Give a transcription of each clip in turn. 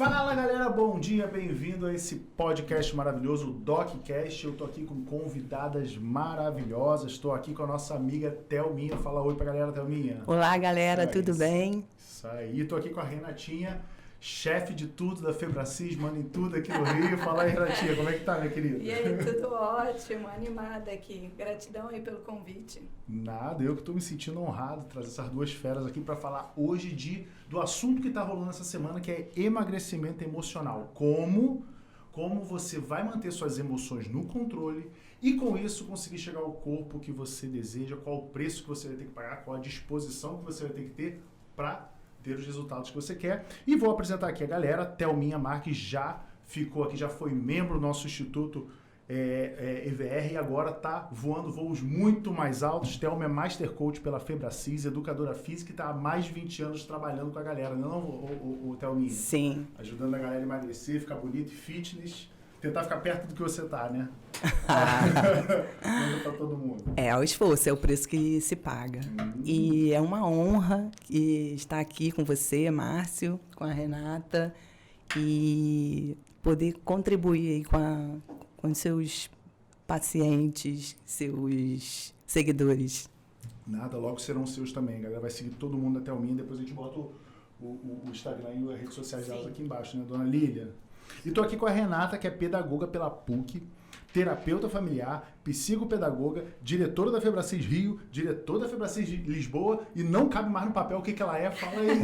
Fala galera, bom dia, bem-vindo a esse podcast maravilhoso, o DocCast. Eu tô aqui com convidadas maravilhosas, tô aqui com a nossa amiga Thelminha. Fala oi pra galera, Thelminha. Olá galera, tudo bem? Isso aí, tô aqui com a Renatinha, chefe de tudo da Febracis, manda em tudo aqui no Rio. Fala aí, Renatinha, como é que tá, minha querida? E aí, tudo ótimo, animada aqui. Gratidão aí pelo convite. Nada, eu que tô me sentindo honrado de trazer essas duas feras aqui para falar hoje do assunto que tá rolando essa semana, que é emagrecimento emocional. Como você vai manter suas emoções no controle e com isso conseguir chegar ao corpo que você deseja, qual o preço que você vai ter que pagar, qual a disposição que você vai ter que ter para ter os resultados que você quer. E vou apresentar aqui a galera. Thelminha Marques já ficou aqui, já foi membro do nosso Instituto EVR e agora está voando voos muito mais altos. Thelma é Master Coach pela Febracis, educadora física e está há mais de 20 anos trabalhando com a galera, não, Thelminha? Sim. Ajudando a galera a emagrecer, ficar bonito e fitness, tentar ficar perto do que você tá, né? Pra todo mundo. É o esforço, é o preço que se paga. E é uma honra estar aqui com você, Márcio, com a Renata, e poder contribuir aí com os seus pacientes, seus seguidores. Nada, logo serão seus também. A galera vai seguir todo mundo até o Thelminha, depois a gente bota o Instagram e as redes sociais delas aqui embaixo, né, dona Lília? E tô aqui com a Renata, que é pedagoga pela PUC, terapeuta familiar, psicopedagoga, diretora da Febracis Rio, diretora da Febracis Lisboa, e não cabe mais no papel o que ela é. Fala aí.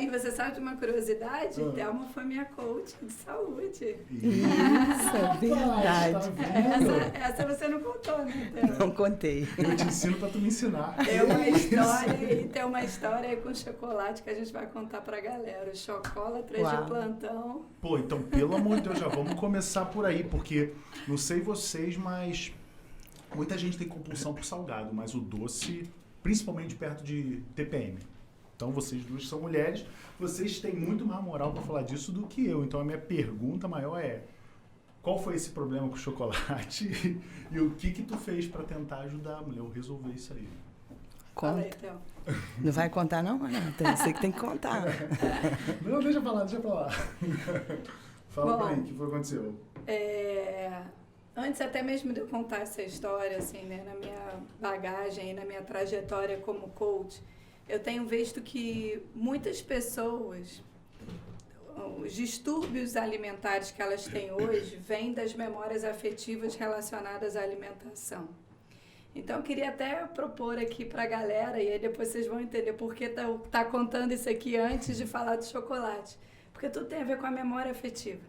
E você sabe de uma curiosidade? Thelma foi minha coach de saúde. Isso, é verdade. Tá vendo? Essa você não contou, né, Thelma? Não contei. Eu te ensino pra tu me ensinar. Tem uma história aí com chocolate que a gente vai contar pra galera. O chocolate de plantão. Pô, então, pelo amor de Deus, já vamos começar por aí, porque não sei vocês, mas muita gente tem compulsão por salgado, mas o doce, principalmente perto de TPM. Então, vocês duas são mulheres, vocês têm muito mais moral para falar disso do que eu. Então, a minha pergunta maior é: qual foi esse problema com o chocolate e o que tu fez para tentar ajudar a mulher a resolver isso aí? Fala aí, Thelma. Não vai contar não, Renata? Você que tem que contar. Não, deixa pra lá. Fala pra aí, o que foi que aconteceu? Antes até mesmo de eu contar essa história, assim, né, na minha bagagem, na minha trajetória como coach, eu tenho visto que muitas pessoas, os distúrbios alimentares que elas têm hoje, vêm das memórias afetivas relacionadas à alimentação. Então, eu queria até propor aqui para a galera, e aí depois vocês vão entender por que tá contando isso aqui antes de falar do chocolate. Porque tudo tem a ver com a memória afetiva,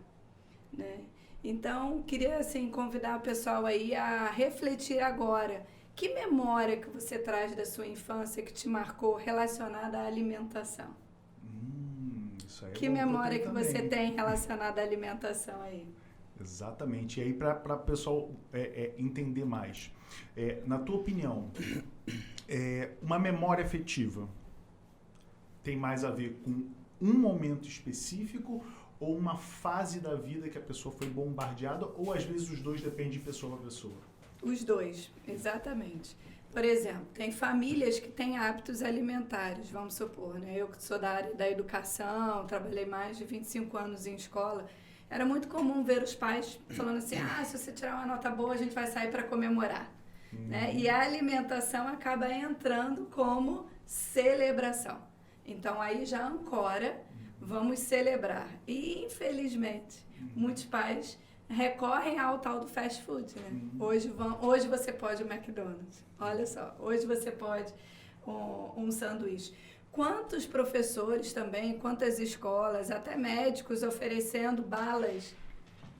né? Então, queria, assim, convidar o pessoal aí a refletir agora. Que memória que você traz da sua infância que te marcou relacionada à alimentação? Isso aí que memória que você tem relacionada à alimentação aí? Exatamente. E aí, para o pessoal entender mais, na tua opinião, uma memória afetiva tem mais a ver com um momento específico ou uma fase da vida que a pessoa foi bombardeada, ou às vezes os dois, dependem de pessoa para pessoa? Os dois, exatamente. Por exemplo, tem famílias que têm hábitos alimentares, vamos supor, né? Eu que sou da área da educação, trabalhei mais de 25 anos em escola, era muito comum ver os pais falando assim: se você tirar uma nota boa, a gente vai sair para comemorar. Né? E a alimentação acaba entrando como celebração. Então, aí já ancora, vamos celebrar. E, infelizmente, muitos pais recorrem ao tal do fast food, né? Hoje você pode o McDonald's. Olha só, hoje você pode um sanduíche. Quantos professores também, quantas escolas, até médicos oferecendo balas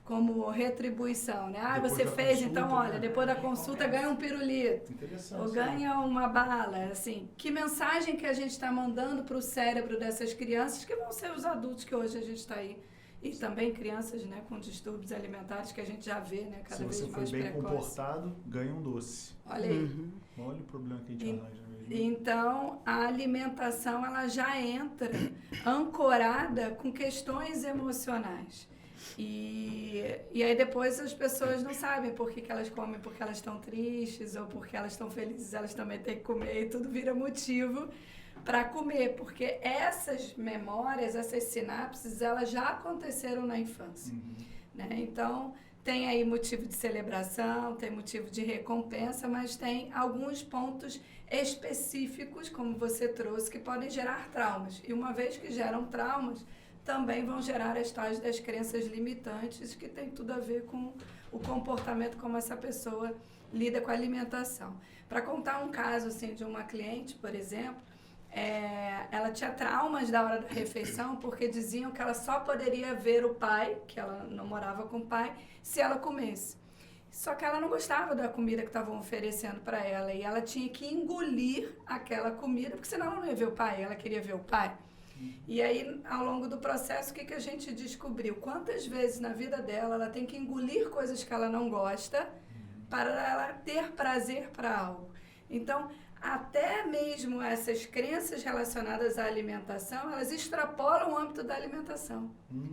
como retribuição, né? Você fez, consulta, então, olha, depois da consulta ganha um pirulito. Ou ganha uma bala, assim. Que mensagem que a gente está mandando para o cérebro dessas crianças, que vão ser os adultos que hoje a gente está aí. E também crianças, né, com distúrbios alimentares que a gente já vê, né, cada vez mais precoce. Se você for bem comportado, ganha um doce. Olha aí. Olha o problema que a gente arranja mesmo. Então, a alimentação, ela já entra ancorada com questões emocionais. E aí depois as pessoas não sabem por que elas comem, porque elas estão tristes ou porque elas estão felizes, elas também têm que comer, e tudo vira motivo para comer, porque essas memórias, essas sinapses, elas já aconteceram na infância, né? Então, tem aí motivo de celebração, tem motivo de recompensa, mas tem alguns pontos específicos, como você trouxe, que podem gerar traumas. E uma vez que geram traumas, também vão gerar as tais das crenças limitantes, que tem tudo a ver com o comportamento, como essa pessoa lida com a alimentação. Para contar um caso assim, de uma cliente, por exemplo, ela tinha traumas da hora da refeição, porque diziam que ela só poderia ver o pai, que ela não morava com o pai, se ela comesse. Só que ela não gostava da comida que estavam oferecendo para ela, e ela tinha que engolir aquela comida, porque senão ela não ia ver o pai, ela queria ver o pai. E aí, ao longo do processo, o que a gente descobriu? Quantas vezes na vida dela ela tem que engolir coisas que ela não gosta para ela ter prazer para algo. Então, até mesmo essas crenças relacionadas à alimentação, elas extrapolam o âmbito da alimentação.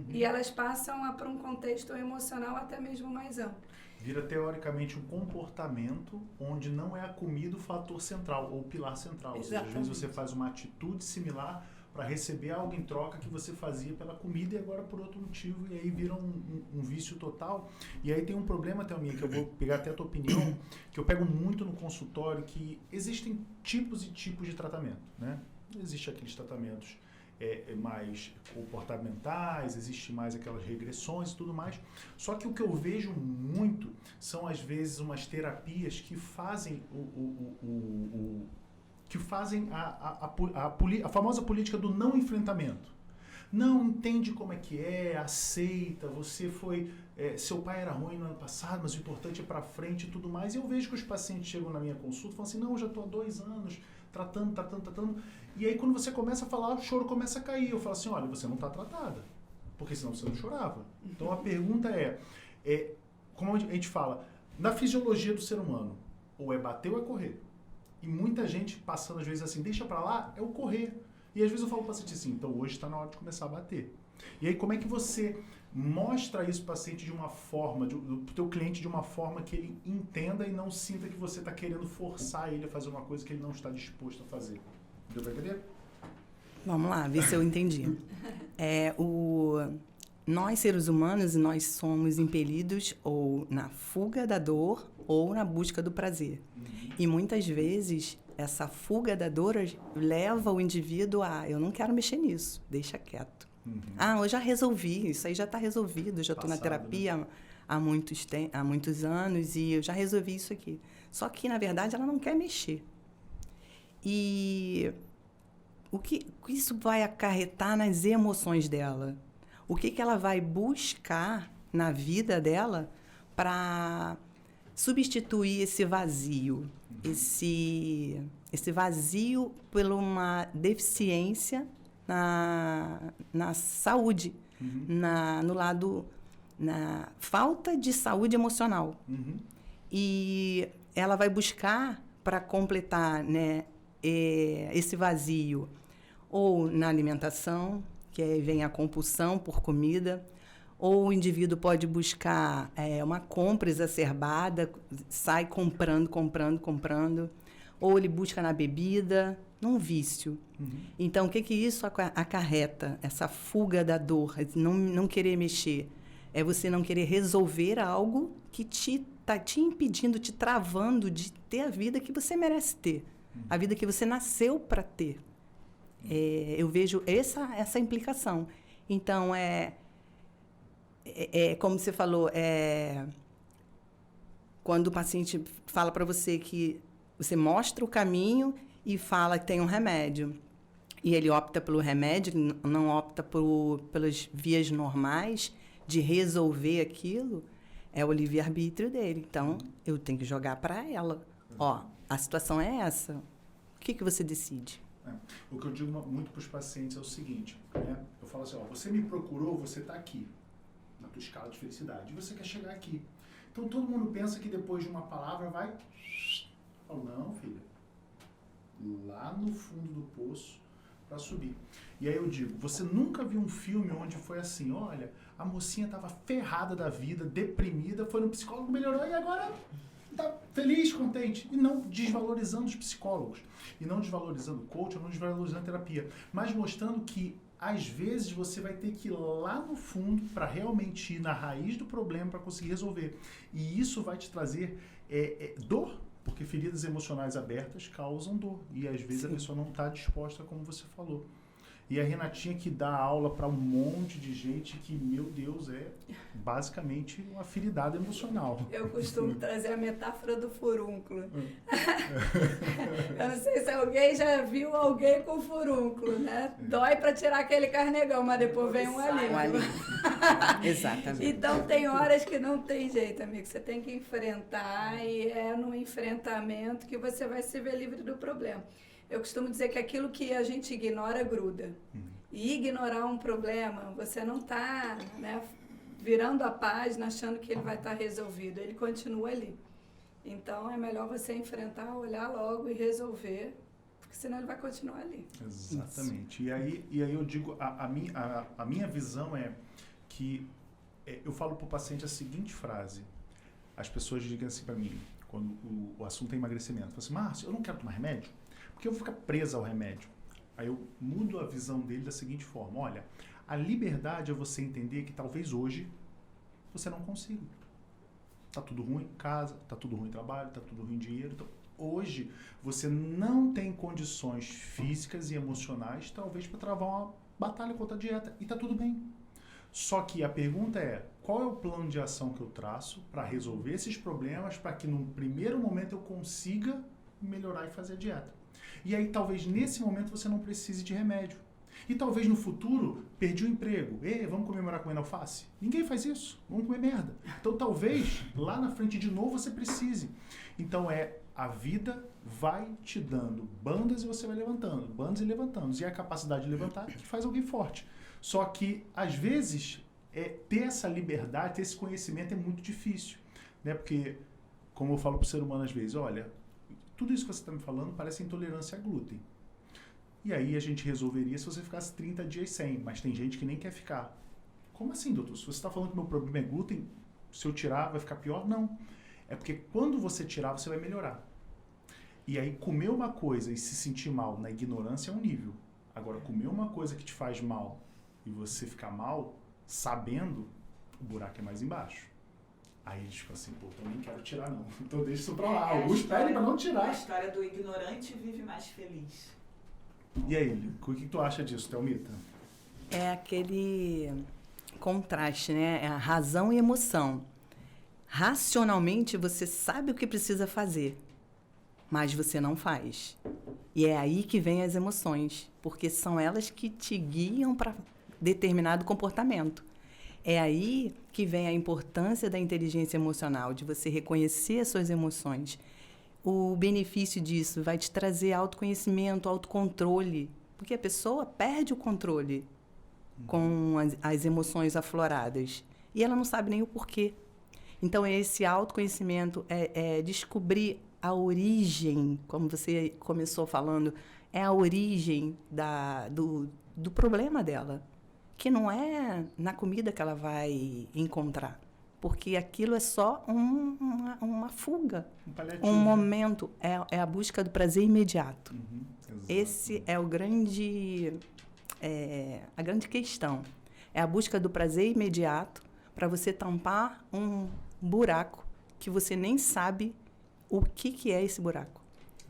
E elas passam para um contexto emocional até mesmo mais amplo. Vira, teoricamente, um comportamento onde não é a comida o fator central, ou o pilar central. Ou seja, às vezes você faz uma atitude similar para receber algo em troca que você fazia pela comida e agora por outro motivo, e aí vira um vício total. E aí tem um problema, Thelminha, que eu vou pegar até a tua opinião, que eu pego muito no consultório, que existem tipos e tipos de tratamento, né? Existem aqueles tratamentos mais comportamentais, existe mais aquelas regressões e tudo mais. Só que o que eu vejo muito são, às vezes, umas terapias que fazem a famosa política do não enfrentamento. Não entende como é que aceita, você foi... seu pai era ruim no ano passado, mas o importante é para frente e tudo mais. E eu vejo que os pacientes chegam na minha consulta e falam assim, não, eu já estou há 2 anos tratando. E aí quando você começa a falar, o choro começa a cair. Eu falo assim, olha, você não está tratada, porque senão você não chorava. Então a pergunta como a gente fala, na fisiologia do ser humano, ou é bater ou é correr. E muita gente passando, às vezes, assim, deixa pra lá, é o correr. E às vezes eu falo pro paciente assim, então hoje está na hora de começar a bater. E aí como é que você mostra isso pro paciente de uma forma, pro teu cliente de uma forma que ele entenda e não sinta que você está querendo forçar ele a fazer uma coisa que ele não está disposto a fazer? Deu pra entender? Vamos lá, ver se eu entendi. Nós, seres humanos, nós somos impelidos ou na fuga da dor ou na busca do prazer. E muitas vezes, essa fuga da dor leva o indivíduo eu não quero mexer nisso, deixa quieto. Eu já resolvi, isso aí já está resolvido, eu já estou na terapia, né? há muitos anos e eu já resolvi isso aqui. Só que, na verdade, ela não quer mexer. E o que isso vai acarretar nas emoções dela? O que ela vai buscar na vida dela para substituir esse vazio? Esse vazio por uma deficiência na saúde, na falta de saúde emocional. E ela vai buscar para completar, né, esse vazio ou na alimentação, que aí vem a compulsão por comida, ou o indivíduo pode buscar uma compra exacerbada, sai comprando, ou ele busca na bebida, num vício. Então, o que isso acarreta? Essa fuga da dor, não querer mexer. É você não querer resolver algo que está te impedindo, te travando de ter a vida que você merece ter, a vida que você nasceu para ter. Eu vejo essa implicação. Então, como você falou, quando o paciente fala para você que você mostra o caminho e fala que tem um remédio, e ele opta pelo remédio, não opta pelas vias normais de resolver aquilo, é o livre-arbítrio dele. Então, eu tenho que jogar para ela. A situação é essa. O que você decide? O que eu digo muito para os pacientes é o seguinte, né? Eu falo assim, você me procurou, você está aqui, na tua escala de felicidade, e você quer chegar aqui. Então, todo mundo pensa que depois de uma palavra vai... Eu falo, não, filha, lá no fundo do poço para subir. E aí eu digo, você nunca viu um filme onde foi assim, olha, a mocinha estava ferrada da vida, deprimida, foi no psicólogo, melhorou e agora Tá feliz, contente. E não desvalorizando os psicólogos. E não desvalorizando o coach, ou não desvalorizando a terapia. Mas mostrando que, às vezes, você vai ter que ir lá no fundo para realmente ir na raiz do problema para conseguir resolver. E isso vai te trazer dor. Porque feridas emocionais abertas causam dor. E, às vezes, a pessoa não está disposta, como você falou. E a Renatinha que dá aula para um monte de gente que, meu Deus, é basicamente uma afinidade emocional. Eu costumo trazer a metáfora do furúnculo. Eu não sei se alguém já viu alguém com furúnculo, né? Dói para tirar aquele carnegão, mas depois vem um alívio. Exatamente. Então tem horas que não tem jeito, amigo. Você tem que enfrentar e é no enfrentamento que você vai se ver livre do problema. Eu costumo dizer que aquilo que a gente ignora gruda. E ignorar um problema, você não está, né, virando a página achando que ele vai estar resolvido. Ele continua ali. Então é melhor você enfrentar, olhar logo e resolver, porque senão ele vai continuar ali. Exatamente. E aí eu digo, a minha visão é que eu falo para o paciente a seguinte frase. As pessoas dizem assim para mim, quando o assunto é emagrecimento. Falam assim, Márcio, eu não quero tomar remédio, porque eu vou ficar presa ao remédio. Aí eu mudo a visão dele da seguinte forma, olha, a liberdade é você entender que talvez hoje você não consiga. Tá tudo ruim em casa, tá tudo ruim em trabalho, tá tudo ruim em dinheiro. Então, hoje você não tem condições físicas e emocionais, talvez, para travar uma batalha contra a dieta. E tá tudo bem. Só que a pergunta é, qual é o plano de ação que eu traço para resolver esses problemas, para que num primeiro momento eu consiga melhorar e fazer a dieta? E aí talvez nesse momento você não precise de remédio. E talvez no futuro, perdi o emprego. Vamos comemorar comendo alface? Ninguém faz isso. Vamos comer merda. Então talvez lá na frente de novo você precise. Então a vida vai te dando bandas e você vai levantando. Bandas e levantando. E a capacidade de levantar que faz alguém forte. Só que às vezes ter essa liberdade, ter esse conhecimento é muito difícil. Né? Porque, como eu falo para o ser humano às vezes, olha, tudo isso que você está me falando parece intolerância a glúten. E aí a gente resolveria se você ficasse 30 dias sem, mas tem gente que nem quer ficar. Como assim, doutor? Se você está falando que meu problema é glúten, se eu tirar vai ficar pior? Não. É porque quando você tirar, você vai melhorar. E aí comer uma coisa e se sentir mal na ignorância é um nível. Agora, comer uma coisa que te faz mal e você ficar mal, sabendo, o buraco é mais embaixo. Aí a gente fica assim, pô, eu nem quero tirar não. Então deixa isso pra lá. Alguns pedem pra não tirar. A história do ignorante vive mais feliz. E aí, o que tu acha disso, Thelmita? É aquele contraste, né? É a razão e emoção. Racionalmente, você sabe o que precisa fazer, mas você não faz. E é aí que vem as emoções, porque são elas que te guiam para determinado comportamento. É aí que vem a importância da inteligência emocional, de você reconhecer as suas emoções. O benefício disso vai te trazer autoconhecimento, autocontrole, porque a pessoa perde o controle com as emoções afloradas e ela não sabe nem o porquê. Então, esse autoconhecimento é descobrir a origem, como você começou falando, é a origem do problema dela, que não é na comida que ela vai encontrar, porque aquilo é só uma fuga, um momento, é a busca do prazer imediato. Esse é o a grande questão, é a busca do prazer imediato para você tampar um buraco que você nem sabe o que é esse buraco.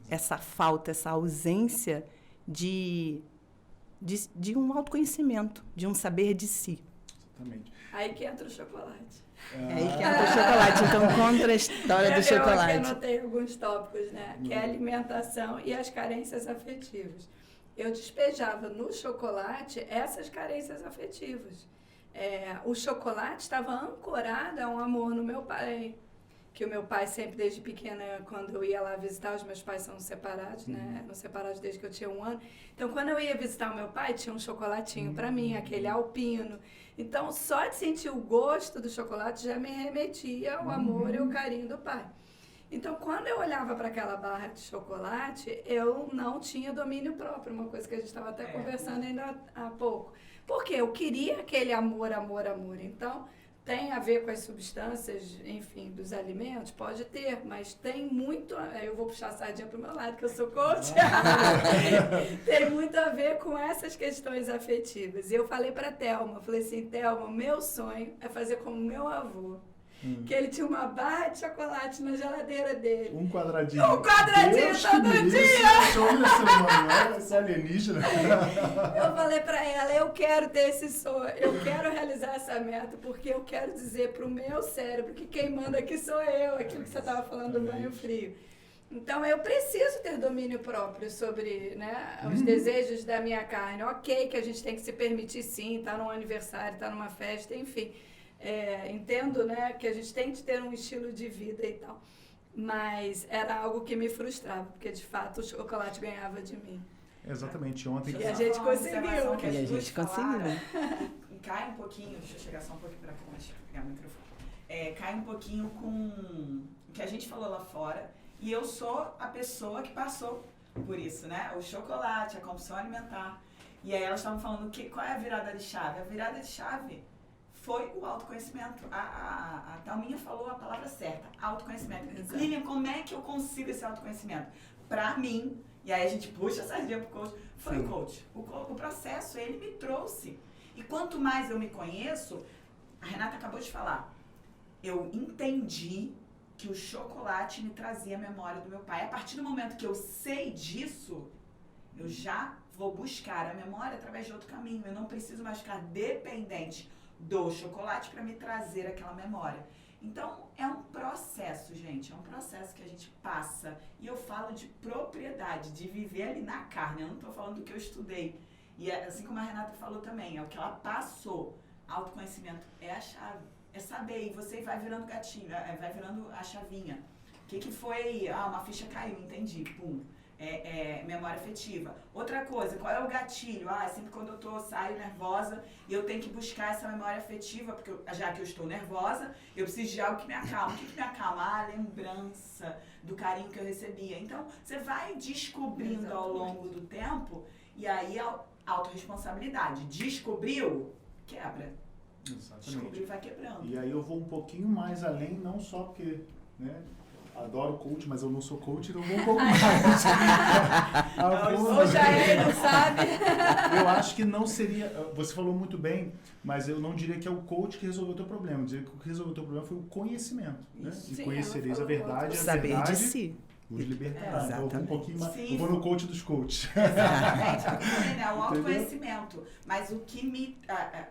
Essa falta, essa ausência de um autoconhecimento, de um saber de si. Exatamente. Aí que entra o chocolate. Aí que entra o chocolate. Então, conta a história do chocolate. Eu anotei alguns tópicos, né? Que é a alimentação e as carências afetivas. Eu despejava no chocolate essas carências afetivas. O chocolate estava ancorado a um amor no meu pai. Que o meu pai sempre, desde pequena, quando eu ia lá visitar, os meus pais são separados, né? Eram separados desde que eu tinha 1 ano. Então, quando eu ia visitar o meu pai, tinha um chocolatinho para mim, aquele alpino. Então, só de sentir o gosto do chocolate já me remetia ao amor e ao carinho do pai. Então, quando eu olhava para aquela barra de chocolate, eu não tinha domínio próprio, uma coisa que a gente estava até conversando ainda há pouco. Porque eu queria aquele amor, amor, amor. Então, tem a ver com as substâncias, enfim, dos alimentos? Pode ter, mas tem muito... Eu vou puxar a sardinha para o meu lado, que eu sou coach. Tem muito a ver com essas questões afetivas. E eu falei para a Thelma, falei assim, Thelma, meu sonho é fazer como meu avô. Que ele tinha uma barra de chocolate na geladeira dele. Um quadradinho. Todo dia! Esse alienígena. Eu falei pra ela, eu quero ter esse sonho, eu quero realizar essa meta, porque eu quero dizer pro meu cérebro que quem manda aqui sou eu, aquilo que você estava falando do banho frio. Então, eu preciso ter domínio próprio sobre, né, os desejos da minha carne. Ok, que a gente tem que se permitir sim, tá num aniversário, tá numa festa, enfim. Entendo, né, que a gente tem que ter um estilo de vida e tal. Mas era algo que me frustrava, porque de fato o chocolate ganhava de mim. Exatamente. Ontem... E a gente conseguiu. E a gente conseguiu. Cai um pouquinho, deixa eu chegar só um pouquinho pra cá, deixa eu pegar o microfone. Cai um pouquinho com o que a gente falou lá fora. E eu sou a pessoa que passou por isso, né? O chocolate, a compulsão alimentar. E aí elas estavam falando qual é a virada de chave? A virada de chave foi o autoconhecimento. A Thalminha falou a palavra certa, autoconhecimento. Exato. Lilian, como é que eu consigo esse autoconhecimento? Pra mim, e aí a gente puxa essa sardinha pro coach, foi o coach. O processo, ele me trouxe. E quanto mais eu me conheço, a Renata acabou de falar, eu entendi que o chocolate me trazia a memória do meu pai. A partir do momento que eu sei disso, eu já vou buscar a memória através de outro caminho. Eu não preciso mais ficar dependente do chocolate para me trazer aquela memória. Então, é um processo, gente. É um processo que a gente passa. E eu falo de propriedade, de viver ali na carne. Eu não estou falando do que eu estudei. E assim como a Renata falou também, é o que ela passou. Autoconhecimento é a chave. É saber. E você vai virando gatinho, vai virando a chavinha. O que foi aí? Uma ficha caiu, entendi. Pum. Memória afetiva. Outra coisa, qual é o gatilho? Sempre quando eu saio nervosa e eu tenho que buscar essa memória afetiva, porque já que eu estou nervosa, eu preciso de algo que me acalma. O que me acalma? A lembrança do carinho que eu recebia. Então, você vai descobrindo ao longo do tempo, e aí a autorresponsabilidade. Descobriu, quebra. Exatamente. Descobriu, vai quebrando. E aí eu vou um pouquinho mais além, não só porque, né, adoro coach, mas eu não sou coach, então eu vou um pouco mais. Ou já não sabe. Eu acho que não seria... Você falou muito bem, mas eu não diria que é o coach que resolveu o teu problema. Eu diria que o que resolveu o teu problema foi o conhecimento. Né? E Sim, conhecereis a verdade, saber de si. Os libertará. Então eu vou um pouquinho mais... Sim. Eu vou no coach dos coaches. Exatamente, é o autoconhecimento. Mas o que me...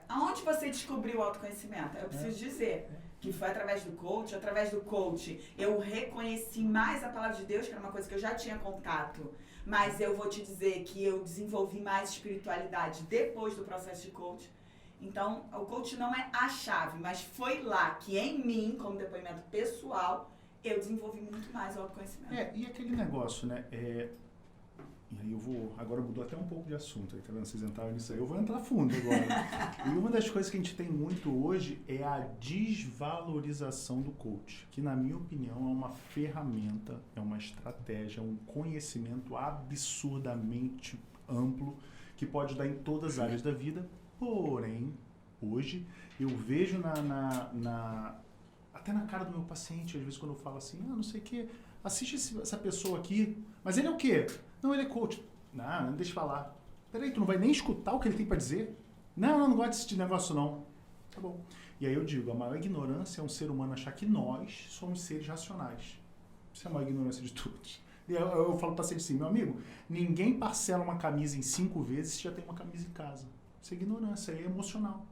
Aonde você descobriu o autoconhecimento? Eu preciso dizer que foi através do coach, eu reconheci mais a palavra de Deus, que era uma coisa que eu já tinha contato, mas eu vou te dizer que eu desenvolvi mais espiritualidade depois do processo de coach. Então, o coach não é a chave, mas foi lá que em mim, como depoimento pessoal, eu desenvolvi muito mais o autoconhecimento. E aquele negócio, né? E aí eu vou... Agora mudou até um pouco de assunto, aí, tá vendo? Vocês entraram nisso aí. Eu vou entrar fundo agora. E uma das coisas que a gente tem muito hoje é a desvalorização do coach, que na minha opinião é uma ferramenta, é uma estratégia, é um conhecimento absurdamente amplo que pode dar em todas as áreas da vida. Porém, hoje eu vejo até na cara do meu paciente, às vezes quando eu falo assim, não sei o que, assiste essa pessoa aqui, mas ele é o quê? Não, ele é coach. Não deixa eu falar. Peraí, tu não vai nem escutar o que ele tem pra dizer? Não gosto desse negócio não. Tá bom. E aí eu digo, a maior ignorância é um ser humano achar que nós somos seres racionais. Isso é a maior ignorância de todos. E eu falo pro paciente assim, meu amigo, ninguém parcela uma camisa em 5 vezes se já tem uma camisa em casa. Isso é ignorância, é emocional.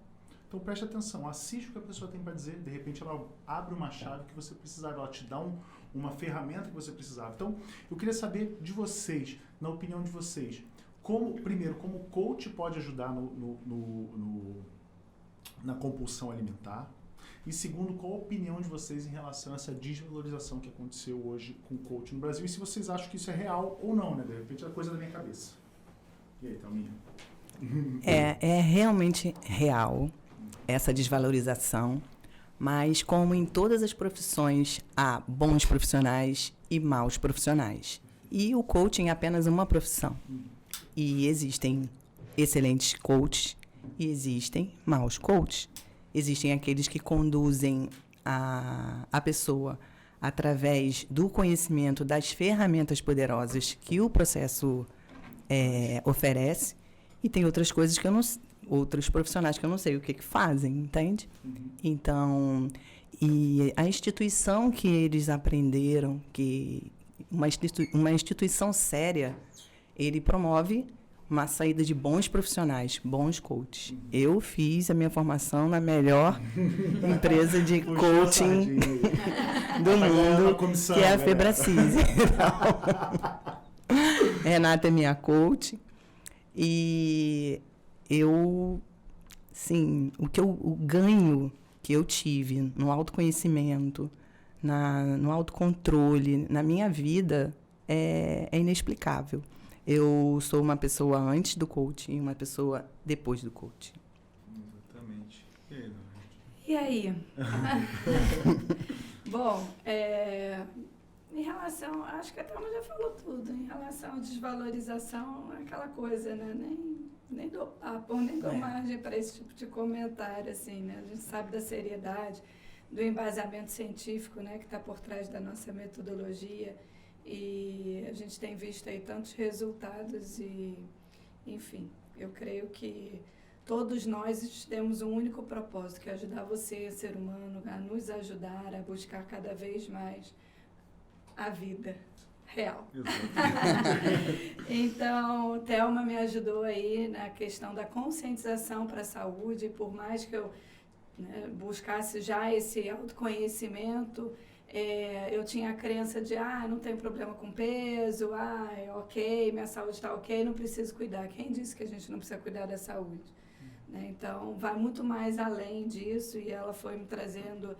Então preste atenção, assiste o que a pessoa tem para dizer, de repente ela abre uma chave que você precisava, ela te dá uma ferramenta que você precisava. Então, eu queria saber de vocês, na opinião de vocês, primeiro, como o coach pode ajudar na compulsão alimentar, e segundo, qual a opinião de vocês em relação a essa desvalorização que aconteceu hoje com o coach no Brasil, e se vocês acham que isso é real ou não, né? De repente é coisa da minha cabeça. E aí, Thalminha? É realmente real essa desvalorização, mas como em todas as profissões, há bons profissionais e maus profissionais. E o coaching é apenas uma profissão. E existem excelentes coaches e existem maus coaches. existem aqueles que conduzem a pessoa através do conhecimento das ferramentas poderosas que o processo oferece, e tem outras coisas que eu não, outros profissionais que eu não sei o que fazem, entende? Então, e a instituição que eles aprenderam, que uma instituição séria, ele promove uma saída de bons profissionais, bons coaches. Eu fiz a minha formação na melhor empresa de coaching do mundo, comissão, que é a né? Febracis. Renata é minha coach. E eu, sim, o ganho que eu tive no autoconhecimento, no autocontrole, na minha vida, é inexplicável. Eu sou uma pessoa antes do coaching e uma pessoa depois do coaching. Exatamente. E aí, Dona? E aí? Bom, em relação, acho que a Thelma já falou tudo, em relação à desvalorização, aquela coisa, né? Nem dou papo, nem dou margem para esse tipo de comentário, assim, né? A gente sabe da seriedade, do embasamento científico, né, que está por trás da nossa metodologia, e a gente tem visto aí tantos resultados e, enfim, eu creio que todos nós temos um único propósito, que é ajudar você, ser humano, a nos ajudar a buscar cada vez mais a vida real. Então, Thelma me ajudou aí na questão da conscientização para a saúde, por mais que eu buscasse já esse autoconhecimento, eu tinha a crença de, não tem problema com peso, ok, minha saúde está ok, não preciso cuidar. Quem disse que a gente não precisa cuidar da saúde? Né? Então, vai muito mais além disso, e ela foi me trazendo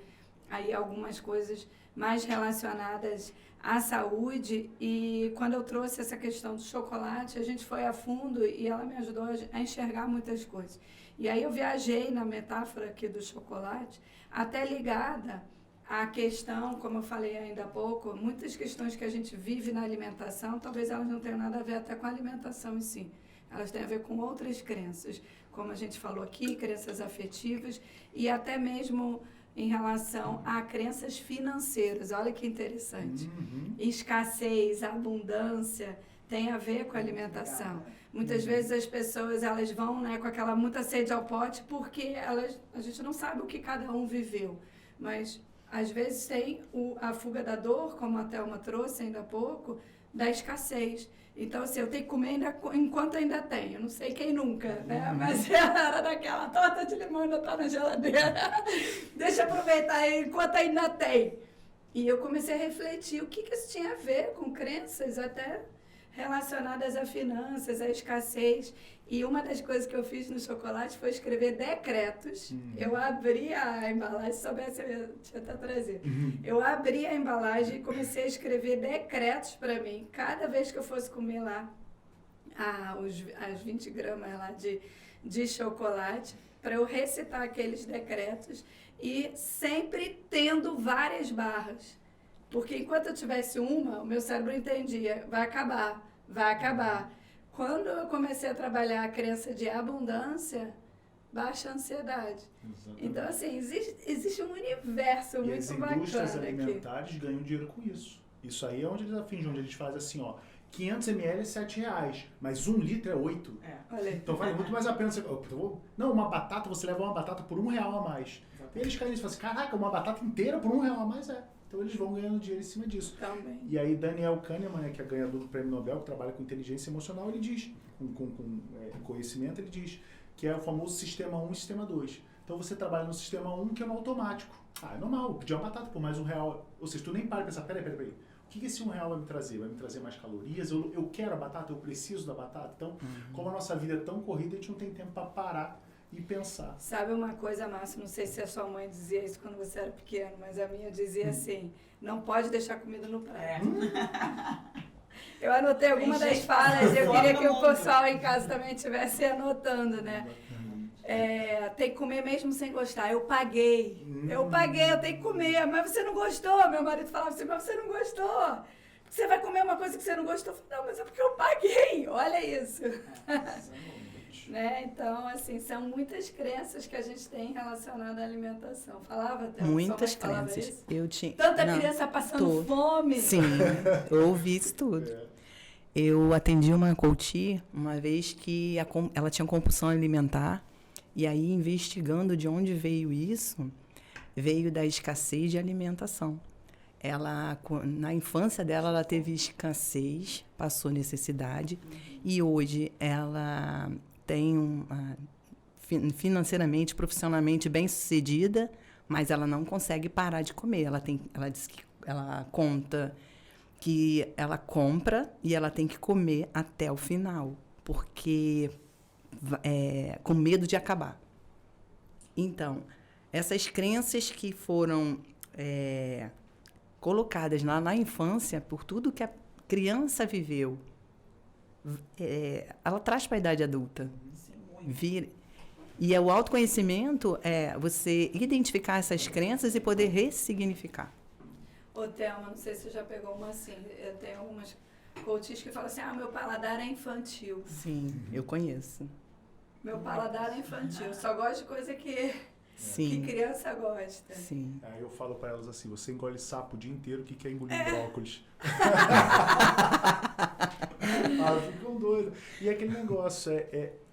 aí algumas coisas mais relacionadas à saúde, e quando eu trouxe essa questão do chocolate, a gente foi a fundo e ela me ajudou a enxergar muitas coisas. E aí eu viajei na metáfora aqui do chocolate, até ligada à questão, como eu falei ainda há pouco, muitas questões que a gente vive na alimentação, talvez elas não tenham nada a ver até com a alimentação em si. Elas têm a ver com outras crenças, como a gente falou aqui, crenças afetivas e até mesmo em relação a crenças financeiras. Olha que interessante. Escassez, abundância, tem a ver com a alimentação. Muitas vezes as pessoas elas vão, né, com aquela muita sede ao pote porque a gente não sabe o que cada um viveu. Mas às vezes tem a fuga da dor, como a Thelma trouxe ainda há pouco, da escassez. Então, assim, eu tenho que comer enquanto ainda tenho. Eu não sei quem nunca, né? Mas era daquela torta de limão ainda está na geladeira. Deixa eu aproveitar enquanto ainda tem. E eu comecei a refletir o que isso tinha a ver com crenças até relacionadas a finanças, a escassez. E uma das coisas que eu fiz no chocolate foi escrever decretos. Eu abri a embalagem, se soubesse eu ia até trazer. Eu abri a embalagem e comecei a escrever decretos para mim. Cada vez que eu fosse comer lá as 20 gramas lá de chocolate, para eu recitar aqueles decretos e sempre tendo várias barras. Porque enquanto eu tivesse uma, o meu cérebro entendia, vai acabar, vai acabar. Quando eu comecei a trabalhar a crença de abundância, baixa a ansiedade. Exatamente. Então, assim, existe um universo muito bacana aqui. As indústrias alimentares ganham dinheiro com isso. Isso aí é onde eles afingem, onde eles fazem assim, 500 ml é R$7, mas 1 litro é 8. Olha. Então vale muito mais a pena você... Não, uma batata, você leva uma batata por R$1 a mais. Eles caem nisso e falam assim, caraca, uma batata inteira por R$1 a mais Então eles vão ganhando dinheiro em cima disso. Também. E aí Daniel Kahneman, né, que é ganhador do Prêmio Nobel, que trabalha com inteligência emocional, ele diz, com conhecimento, ele diz que é o famoso sistema 1 e sistema 2. Então você trabalha no sistema 1, que é no automático. É normal, pedir uma batata por mais R$1. Ou seja, tu nem para e pensa, peraí. O que esse R$1 vai me trazer? Vai me trazer mais calorias? Eu quero a batata? Eu preciso da batata? Então, como a nossa vida é tão corrida, a gente não tem tempo para parar e pensar. Sabe uma coisa, Márcio? Não sei se a sua mãe dizia isso quando você era pequeno, mas a minha dizia assim, não pode deixar comida no prato. Eu anotei alguma das falas, eu queria que o pessoal em casa também estivesse anotando, né? Tem que comer mesmo sem gostar. Eu paguei, eu tenho que comer, mas você não gostou. Meu marido falava assim, mas você não gostou. Você vai comer uma coisa que você não gostou? Eu falei, não, mas é porque eu paguei, olha isso. Né? Então, assim, são muitas crenças que a gente tem relacionadas à alimentação. Falava até Muitas sua mãe falava crenças. isso? Eu tinha. Tanta Não, criança passando fome. Sim, eu ouvi isso tudo. Eu atendi uma coach uma vez que ela tinha compulsão alimentar, e aí, investigando de onde veio isso, veio da escassez de alimentação. Ela, na infância dela, ela teve escassez, passou necessidade, e hoje ela tem financeiramente, profissionalmente bem-sucedida, mas ela não consegue parar de comer. Ela diz que ela conta que ela compra e ela tem que comer até o final, porque com medo de acabar. Então, essas crenças que foram colocadas lá na infância, por tudo que a criança viveu, ela traz para a idade adulta. Sim, muito. E o autoconhecimento é você identificar essas crenças e poder ressignificar. Ô, Thelma, não sei se você já pegou uma assim. Eu tenho algumas coaches que falam assim, meu paladar é infantil. Sim, eu conheço. Meu paladar é infantil. Eu só gosto de coisa que criança gosta. Sim. Aí eu falo pra elas assim, você engole sapo o dia inteiro, o que é engolir brócolis? Ficam doidos. E aquele negócio,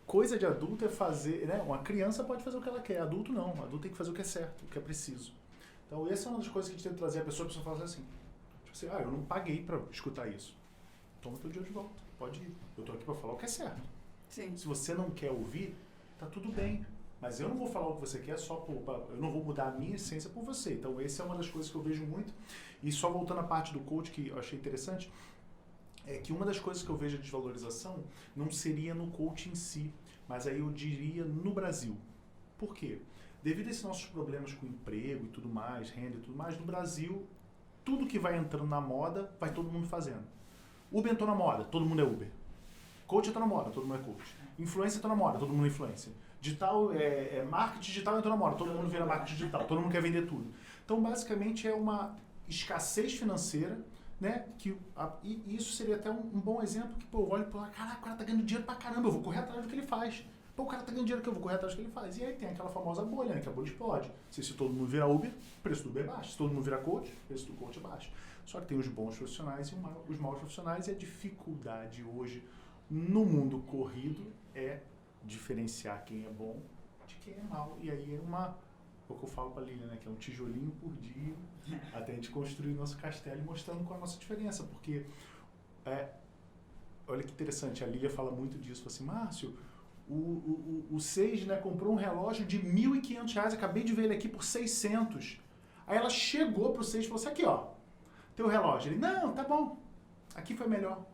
coisa de adulto é fazer, né? Uma criança pode fazer o que ela quer, adulto não. Adulto tem que fazer o que é certo, o que é preciso. Então, essa é uma das coisas que a gente tem que trazer a pessoa fala assim, tipo assim, eu não paguei pra escutar isso. Toma teu dia de volta, pode ir. Eu tô aqui pra falar o que é certo. Sim. Se você não quer ouvir, tá tudo bem. Mas eu não vou falar o que você quer eu não vou mudar a minha essência por você. Então, essa é uma das coisas que eu vejo muito. E só voltando à parte do coach, que eu achei interessante, é que uma das coisas que eu vejo a desvalorização não seria no coach em si, mas aí eu diria no Brasil. Por quê? Devido a esses nossos problemas com emprego e tudo mais, renda e tudo mais, no Brasil, tudo que vai entrando na moda, vai todo mundo fazendo. Uber entrou na moda, todo mundo é Uber. Coach entrou na moda, todo mundo é coach. Influencer entrou na moda, todo mundo é influencer. Digital, marketing digital entrou na moda, todo mundo vira marketing digital, todo mundo quer vender tudo. Então, basicamente, é uma escassez financeira, né? E isso seria até um bom exemplo que, eu olho e falo, caraca, o cara tá ganhando dinheiro pra caramba, eu vou correr atrás do que ele faz. O cara tá ganhando dinheiro que eu vou correr atrás do que ele faz. E aí tem aquela famosa bolha, né? Que a bolha explode. Se todo mundo virar Uber, o preço do Uber é baixo. Se todo mundo virar coach, o preço do coach é baixo. Só que tem os bons profissionais e os maus profissionais, e a dificuldade hoje no mundo corrido é diferenciar quem é bom de quem é mau. E aí o que eu falo pra Lilian, né? Que é um tijolinho por dia, até a gente construir o nosso castelo e mostrando qual é a nossa diferença. Porque, olha que interessante, a Lilian fala muito disso. Fala assim, Márcio, o Seis, né, comprou um relógio de R$1.500, acabei de ver ele aqui por 600. Aí ela chegou pro Seis e falou assim, aqui ó, teu relógio. Ele, não, tá bom, aqui foi melhor.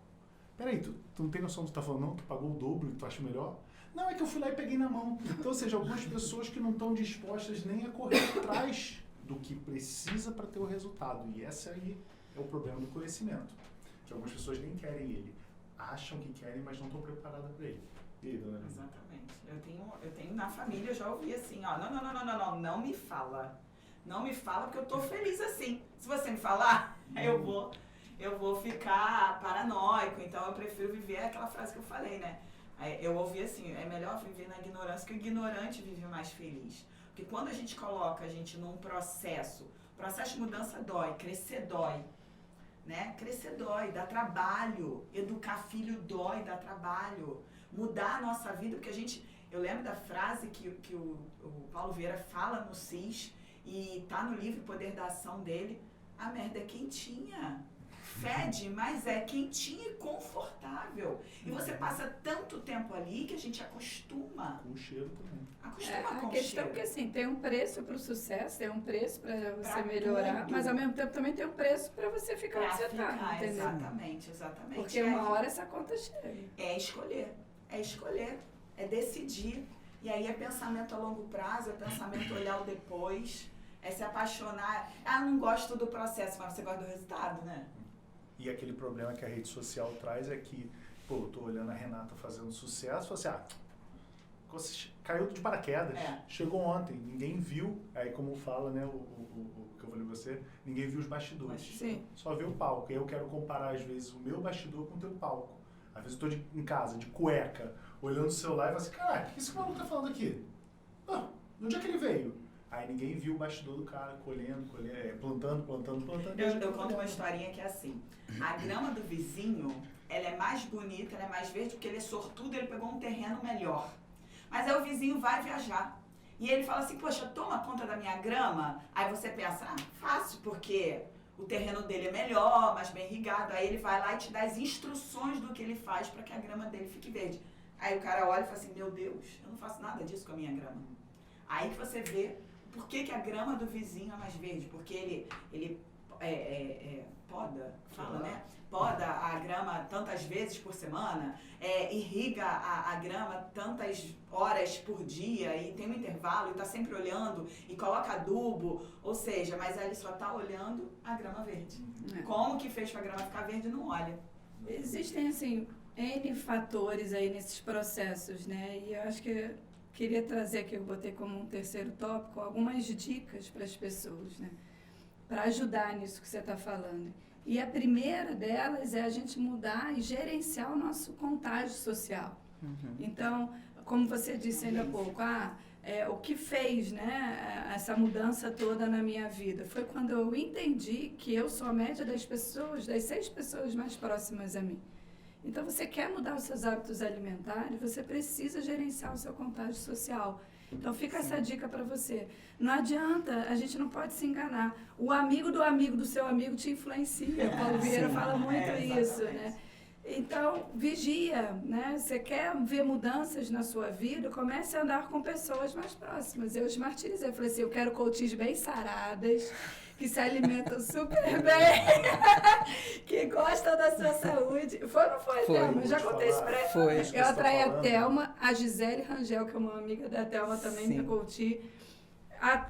Peraí, tu não tem noção do que tu tá falando não? Tu pagou o dobro e tu acha melhor? Não, é que eu fui lá e peguei na mão. Então, ou seja, algumas pessoas que não estão dispostas nem a correr atrás do que precisa para ter o resultado. E esse aí é o problema do conhecimento. Que algumas pessoas nem querem ele. Acham que querem, mas não estão preparadas para ele. E aí, dona Lívia? Exatamente. Eu tenho na família, eu já ouvi assim, ó, não me fala. Não me fala porque eu tô feliz assim. Se você me falar, eu vou ficar paranoico. Então eu prefiro viver aquela frase que eu falei, né? Eu ouvi assim, é melhor viver na ignorância, que o ignorante vive mais feliz. Porque quando a gente coloca a gente num processo de mudança dói, crescer dói, né? Crescer dói, dá trabalho, educar filho dói, dá trabalho, mudar a nossa vida, porque eu lembro da frase que o Paulo Vieira fala no CIS, e tá no livro Poder da Ação dele, a merda é quentinha. Fede, mas é quentinho e confortável. E você passa tanto tempo ali que a gente acostuma. Com o cheiro também. Acostuma com a o questão cheiro. é que assim, tem um preço para o sucesso, tem um preço para você Pra melhorar, tudo. mas ao mesmo tempo também tem um preço para você ficar onde você está, entendeu? Exatamente. Porque uma hora essa conta chega. É escolher, é decidir. E aí é pensamento a longo prazo, é pensamento olhar o depois, é se apaixonar. Não gosto do processo, mas você gosta do resultado, né? E aquele problema que a rede social traz é que, eu tô olhando a Renata fazendo sucesso, falo assim, caiu de paraquedas, chegou ontem, ninguém viu, aí como fala, né, o que eu falei pra você, ninguém viu os bastidores. Sim. Só vê o palco. E eu quero comparar, às vezes, o meu bastidor com o teu palco. Às vezes eu tô em casa, de cueca, olhando o celular e fala assim, cara, o que esse maluco tá falando aqui? Ah, de onde é que ele veio? Aí ninguém viu o bastidor do cara colhendo, plantando. Eu conto uma historinha que é assim. A grama do vizinho, ela é mais bonita, ela é mais verde, porque ele é sortudo, ele pegou um terreno melhor. Mas aí o vizinho vai viajar. E ele fala assim, poxa, toma conta da minha grama. Aí você pensa, fácil, porque o terreno dele é melhor, mais bem irrigado. Aí ele vai lá e te dá as instruções do que ele faz para que a grama dele fique verde. Aí o cara olha e fala assim, meu Deus, eu não faço nada disso com a minha grama. Aí que você vê por que a grama do vizinho é mais verde. Porque ele poda, fala, né? Poda a grama tantas vezes por semana, irriga a grama tantas horas por dia e tem um intervalo e tá sempre olhando e coloca adubo, ou seja, mas ele só tá olhando a grama verde. Como que fez pra grama ficar verde, não olha. Existem, assim, N fatores aí nesses processos, né? E eu acho que eu queria trazer aqui, eu botei como um terceiro tópico, algumas dicas para as pessoas, né? Para ajudar nisso que você está falando. E a primeira delas é a gente mudar e gerenciar o nosso contágio social. Então, como você disse ainda há pouco, o que fez, né, essa mudança toda na minha vida? Foi quando eu entendi que eu sou a média das pessoas, das 6 pessoas mais próximas a mim. Então, você quer mudar os seus hábitos alimentares, você precisa gerenciar o seu contágio social. Então, fica essa dica para você. Não adianta, a gente não pode se enganar. O amigo do seu amigo te influencia. O Paulo Vieira fala muito isso, né? Então, vigia, né? Você quer ver mudanças na sua vida, comece a andar com pessoas mais próximas. Eu os martirizei. Eu falei assim, eu quero coaches bem saradas, que se alimentam super bem, que gostam da sua saúde. Foi ou não foi, Thelma? Eu já contei isso pra ela. Foi. Eu atraí a Thelma, a Gisele Rangel, que é uma amiga da Thelma também, minha coach.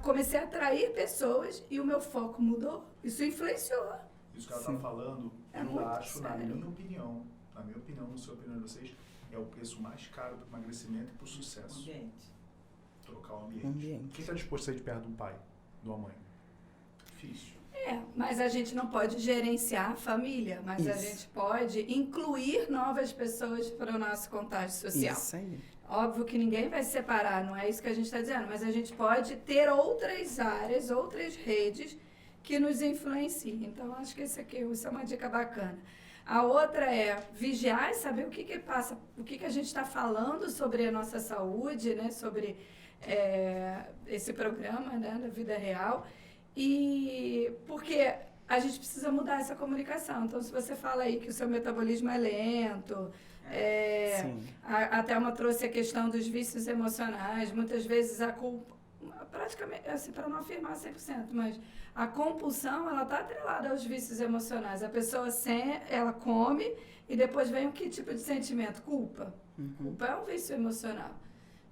Comecei a atrair pessoas e o meu foco mudou. Isso influenciou. Isso que ela está falando, eu acho, na minha opinião, não sei a opinião de vocês, é o preço mais caro do emagrecimento e pro sucesso. Ambiente. Trocar o ambiente. Quem está disposto a sair de perto de um pai, de uma mãe? Difícil. Mas a gente não pode gerenciar a família, mas a gente pode incluir novas pessoas para o nosso contágio social. Isso aí. Óbvio que ninguém vai se separar, não é isso que a gente está dizendo, mas a gente pode ter outras áreas, outras redes que nos influenciem. Então, acho que isso é uma dica bacana. A outra é vigiar e saber o que passa, o que a gente está falando sobre a nossa saúde, né, sobre esse programa, né, da vida real. E porque a gente precisa mudar essa comunicação. Então, se você fala aí que o seu metabolismo é lento, a Thelma trouxe a questão dos vícios emocionais, muitas vezes a culpa, praticamente, assim, para não afirmar 100%, mas a compulsão, ela está atrelada aos vícios emocionais. A pessoa, ela come e depois vem que tipo de sentimento? Culpa. Culpa é um vício emocional.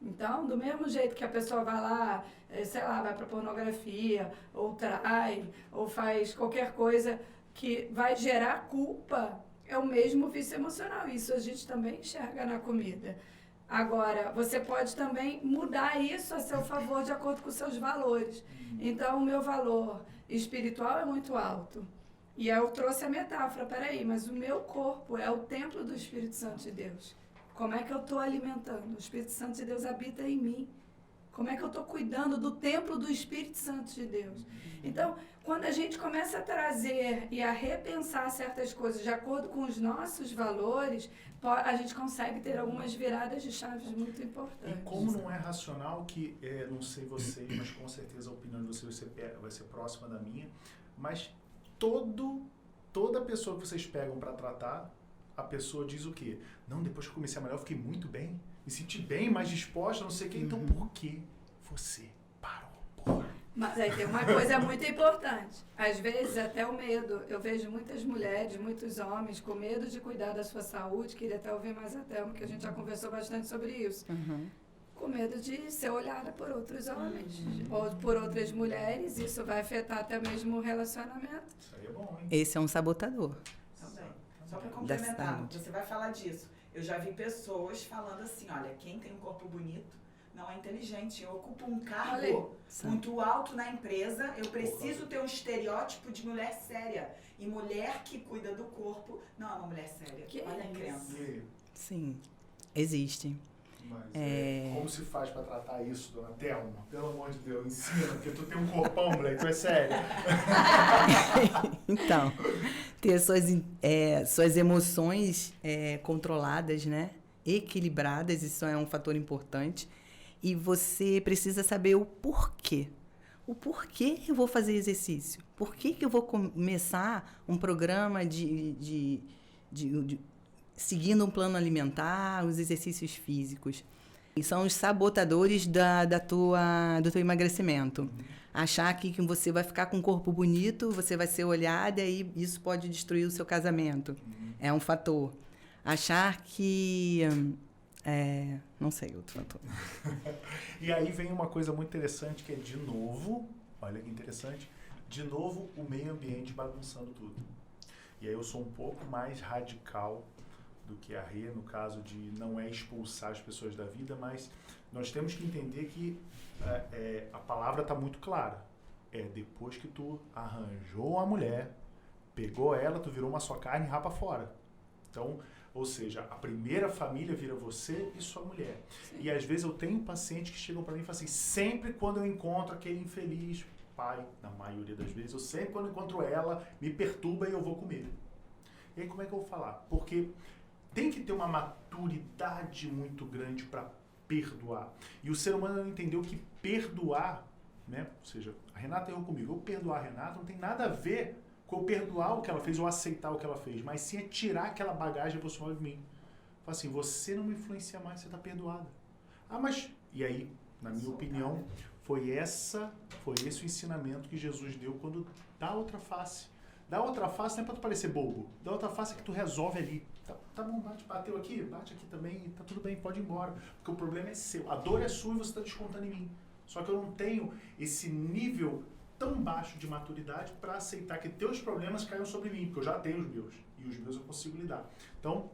Então, do mesmo jeito que a pessoa vai lá, sei lá, vai para pornografia, ou trai, ou faz qualquer coisa que vai gerar culpa, é o mesmo vício emocional. Isso a gente também enxerga na comida. Agora, você pode também mudar isso a seu favor de acordo com os seus valores. Então, o meu valor espiritual é muito alto. E eu trouxe a metáfora, peraí, mas o meu corpo é o templo do Espírito Santo de Deus. Como é que eu estou alimentando? O Espírito Santo de Deus habita em mim. Como é que eu estou cuidando do templo do Espírito Santo de Deus? Então, quando a gente começa a trazer e a repensar certas coisas de acordo com os nossos valores, a gente consegue ter algumas viradas de chaves muito importantes. E como não é racional, que não sei vocês, mas com certeza a opinião de vocês vai ser próxima da minha, mas toda pessoa que vocês pegam para tratar, a pessoa diz o quê? Não, depois que eu comecei a malhar, eu fiquei muito bem, me senti bem, mais disposta, não sei o quê. Então, por que você parou, porra? Mas aí tem uma coisa muito importante. Às vezes, até o medo. Eu vejo muitas mulheres, muitos homens com medo de cuidar da sua saúde. Queria até ouvir mais a Thelma, que a gente já conversou bastante sobre isso. Com medo de ser olhada por outros homens ou por outras mulheres. Isso vai afetar até mesmo o relacionamento. Isso aí é bom, hein? Esse é um sabotador. Também. Só para complementar, você vai falar disso. Eu já vi pessoas falando assim, olha, quem tem um corpo bonito não é inteligente. Eu ocupo um cargo muito alto na empresa, eu preciso ter um estereótipo de mulher séria. E mulher que cuida do corpo não é uma mulher séria. Olha a crença. Sim, existe. Mas como se faz para tratar isso, dona Thelma? Pelo amor de Deus, ensina, porque tu tem um corpão, moleque, tu é sério. Então, ter suas emoções controladas, né? Equilibradas, isso é um fator importante. E você precisa saber o porquê. O porquê eu vou fazer exercício? Por que eu vou começar um programa de seguindo um plano alimentar, os exercícios físicos? E são os sabotadores do teu emagrecimento. Achar que você vai ficar com um corpo bonito, você vai ser olhada e isso pode destruir o seu casamento. É um fator. Achar que... não sei, outro fator. E aí vem uma coisa muito interessante que é, de novo, olha que interessante, de novo o meio ambiente bagunçando tudo. E aí eu sou um pouco mais radical do que a Rê, no caso de não expulsar as pessoas da vida, mas nós temos que entender que a palavra está muito clara. Depois que tu arranjou a mulher, pegou ela, tu virou uma só carne e rapa fora. Então, ou seja, a primeira família vira você e sua mulher. Sim. E às vezes eu tenho pacientes que chegam para mim e falam assim, sempre quando eu encontro aquele infeliz pai, na maioria das vezes, eu sempre quando eu encontro ela, me perturba e eu vou comer. E aí como é que eu vou falar? Porque tem que ter uma maturidade muito grande para perdoar. E o ser humano entendeu que perdoar, né? Ou seja, a Renata errou comigo. Eu perdoar a Renata não tem nada a ver com eu perdoar o que ela fez ou aceitar o que ela fez, mas sim tirar aquela bagagem emocional de mim. Fala assim, você não me influencia mais, você está perdoada. Mas... E aí, na minha opinião, foi esse o ensinamento que Jesus deu quando dá outra face. Dá outra face não é para tu parecer bobo. Dá outra face é que tu resolve ali. Tá bom, bateu aqui, bate aqui também, tá tudo bem, pode ir embora. Porque o problema é seu. A dor é sua e você está descontando em mim. Só que eu não tenho esse nível tão baixo de maturidade para aceitar que teus problemas caiam sobre mim, porque eu já tenho os meus. E os meus eu consigo lidar. Então,